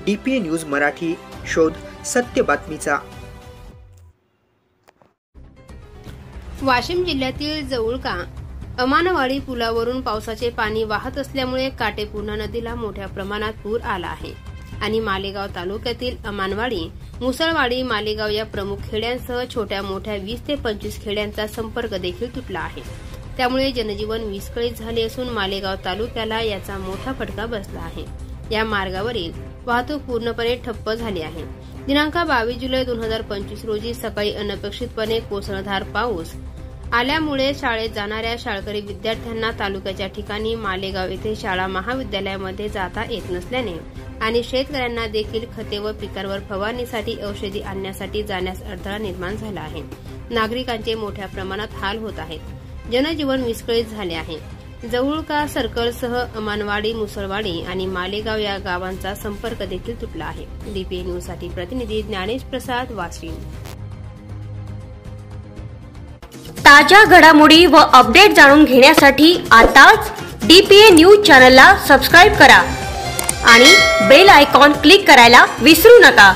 DPA news Marathi, शोध सत्य बातमीचा। वाशिम जिल्ह्यातील जवळका अमानवाडी पुलावरून पावसाचे पाणी वाहत असल्यामुळे काटेपूर्णा नदीला मोठ्या प्रमाणात पूर आला आहे आणि मालेगाव तालुक्यातील अमानवाडी, मुसळवाडी, मालेगाव या प्रमुख खेड्यांसह छोट्या मोठ्या 20 ते 25 खेड्यांचा संपर्क देखील तुटला आहे। त्यामुळे जनजीवन विस्कळीत झाले असून मालेगाव तालुक्याला याचा मोठा फटका बसला आहे। या मार्गावरील वाहतूक पूर्णपणे ठप्प झाली आहे। दिनांक 22 जुलै 2025 रोजी सकाळी अनपेक्षितपणे कोसळधार पाऊस आल्यामुळे शाळेत जाणाऱ्या शाळकरी विद्यार्थ्यांना तालुक्याच्या ठिकाणी मालेगाव येथे शाळा महाविद्यालयामध्ये जाता येत नसल्याने आणि शेतकऱ्यांना देखील खते व पिकांवर फवारणीसाठी औषधी आणण्यासाठी जाण्यास अडथळा निर्माण झाला आहे। नागरिकांचे मोठ्या प्रमाणात हाल होत आहेत। जनजीवन विस्कळीत झाले आहे। जवळका सर्कलसह अमानवाडी, मुसळवाडी आणि मालेगाव या गावांचा संपर्क देखील तुटला आहे। DPA न्यूजसाठी प्रतिनिधी ज्ञानेश प्रसाद, वाशिम। ताज्या घडामोडी व अपडेट जाणून घेण्यासाठी आताच DPA न्यूज चॅनलला सबस्क्राइब करा आणि बेल आयकॉन क्लिक करायला विसरू नका।